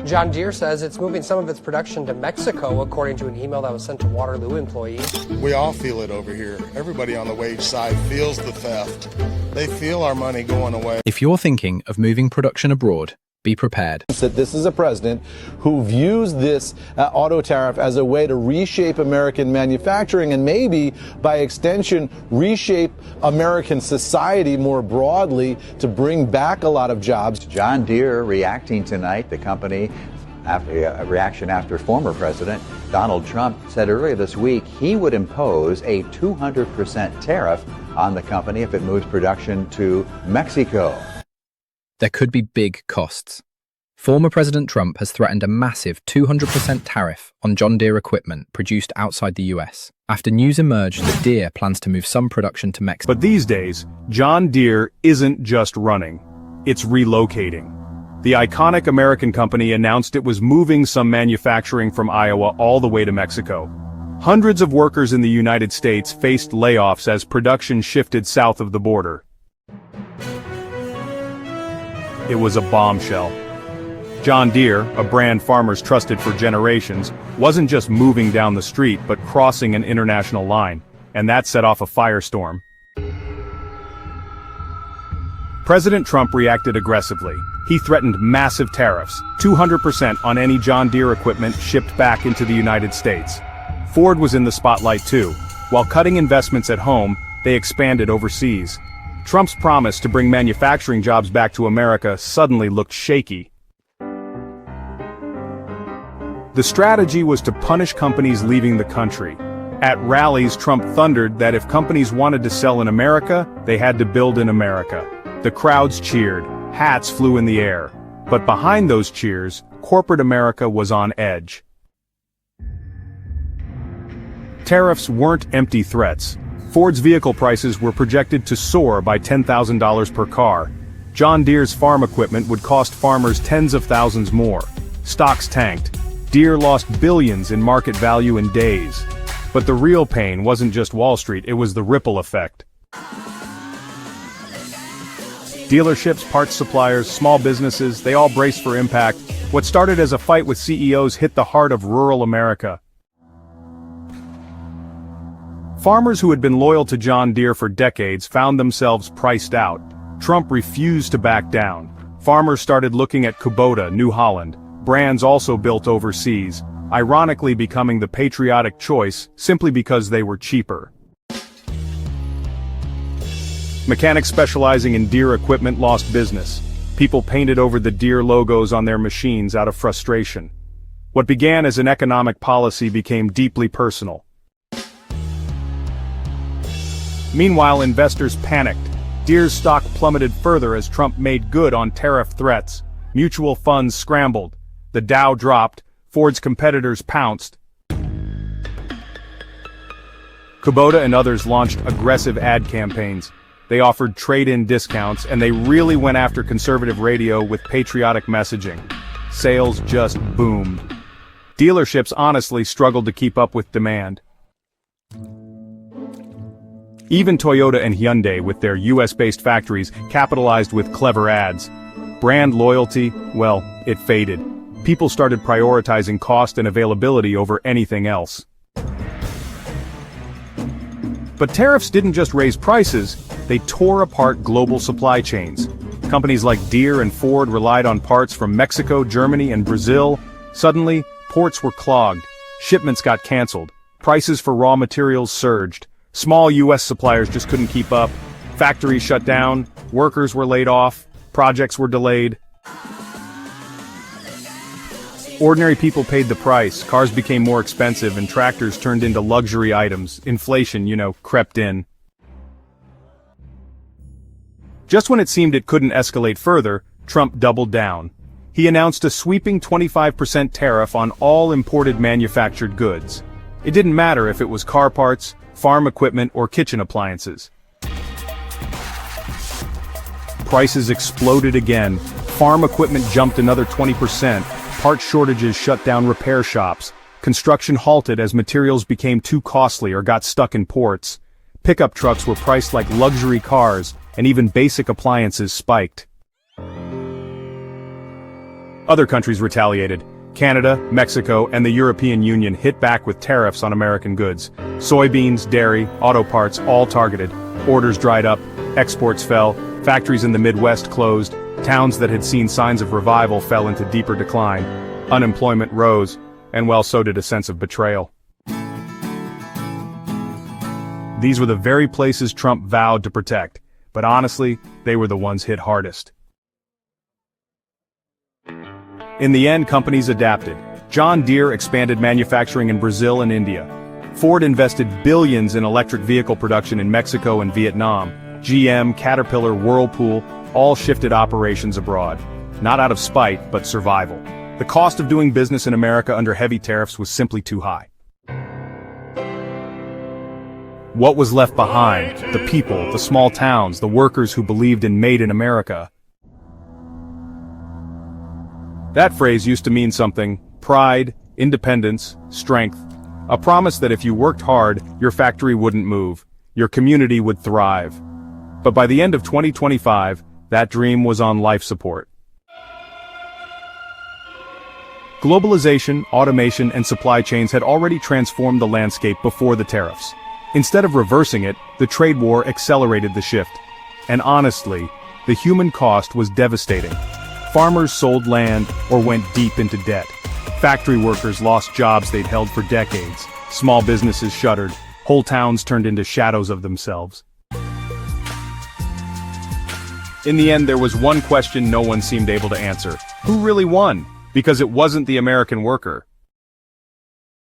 John Deere says it's moving some of its production to Mexico, according to an email that was sent to Waterloo employees. We all feel it over here. Everybody on the wage side feels the theft. They feel our money going away. If you're thinking of moving production abroad, be prepared. That this is a president who views this auto tariff as a way to reshape American manufacturing and maybe, by extension, reshape American society more broadly to bring back a lot of jobs. John Deere reacting tonight, the company, after a reaction after former President Donald Trump said earlier this week he would impose a 200% tariff on the company if it moves production to Mexico. There could be big costs. Former President Trump has threatened a massive 200% tariff on John Deere equipment produced outside the US, after news emerged that Deere plans to move some production to Mexico. But these days, John Deere isn't just running, it's relocating. The iconic American company announced it was moving some manufacturing from Iowa all the way to Mexico. Hundreds of workers in the United States faced layoffs as production shifted south of the border. It was a bombshell. John Deere, a brand farmers trusted for generations, wasn't just moving down the street but crossing an international line, and that set off a firestorm. President Trump reacted aggressively. He threatened massive tariffs, 200% on any John Deere equipment shipped back into the United States. Ford was in the spotlight too. While cutting investments at home, they expanded overseas. Trump's promise to bring manufacturing jobs back to America suddenly looked shaky. The strategy was to punish companies leaving the country. At rallies, Trump thundered that if companies wanted to sell in America, they had to build in America. The crowds cheered, hats flew in the air. But behind those cheers, corporate America was on edge. Tariffs weren't empty threats. Ford's vehicle prices were projected to soar by $10,000 per car. John Deere's farm equipment would cost farmers tens of thousands more. Stocks tanked. Deere lost billions in market value in days. But the real pain wasn't just Wall Street, it was the ripple effect. Dealerships, parts suppliers, small businesses, they all braced for impact. What started as a fight with CEOs hit the heart of rural America. Farmers who had been loyal to John Deere for decades found themselves priced out. Trump refused to back down. Farmers started looking at Kubota, New Holland, brands also built overseas, ironically becoming the patriotic choice simply because they were cheaper. Mechanics specializing in Deere equipment lost business. People painted over the Deere logos on their machines out of frustration. What began as an economic policy became deeply personal. Meanwhile, investors panicked. Deere's stock plummeted further as Trump made good on tariff threats. Mutual funds scrambled. The Dow dropped. Ford's competitors pounced. Kubota and others launched aggressive ad campaigns. They offered trade-in discounts, and they really went after conservative radio with patriotic messaging. Sales just boomed. Dealerships honestly struggled to keep up with demand. Even Toyota and Hyundai, with their US-based factories, capitalized with clever ads. Brand loyalty, well, it faded. People started prioritizing cost and availability over anything else. But tariffs didn't just raise prices, they tore apart global supply chains. Companies like Deere and Ford relied on parts from Mexico, Germany, and Brazil. Suddenly, ports were clogged. Shipments got canceled. Prices for raw materials surged. Small U.S. suppliers just couldn't keep up. Factories shut down, workers were laid off, projects were delayed. Ordinary people paid the price, cars became more expensive, and tractors turned into luxury items. Inflation, crept in. Just when it seemed it couldn't escalate further, Trump doubled down. He announced a sweeping 25% tariff on all imported manufactured goods. It didn't matter if it was car parts, farm equipment, or kitchen appliances. Prices exploded again. Farm equipment jumped another 20%. Part shortages shut down repair shops. Construction halted as materials became too costly or got stuck in ports. Pickup trucks were priced like luxury cars, and even basic appliances spiked. Other countries retaliated. Canada, Mexico, and the European Union hit back with tariffs on American goods. Soybeans, dairy, auto parts, all targeted. Orders dried up, exports fell, factories in the Midwest closed, towns that had seen signs of revival fell into deeper decline. Unemployment rose, and well, so did a sense of betrayal. These were the very places Trump vowed to protect, but honestly, they were the ones hit hardest. In the end, companies adapted. John Deere expanded manufacturing in Brazil and India. Ford invested billions in electric vehicle production in Mexico and Vietnam. GM, Caterpillar, Whirlpool, all shifted operations abroad. Not out of spite, but survival. The cost of doing business in America under heavy tariffs was simply too high. What was left behind? The people, the small towns, the workers who believed in Made in America. That phrase used to mean something: pride, independence, strength. A promise that if you worked hard, your factory wouldn't move, your community would thrive. But by the end of 2025, that dream was on life support. Globalization, automation, and supply chains had already transformed the landscape before the tariffs. Instead of reversing it, the trade war accelerated the shift. And honestly, the human cost was devastating. Farmers sold land or went deep into debt. Factory workers lost jobs they'd held for decades. Small businesses shuttered. Whole towns turned into shadows of themselves. In the end, there was one question no one seemed able to answer. Who really won? Because it wasn't the American worker.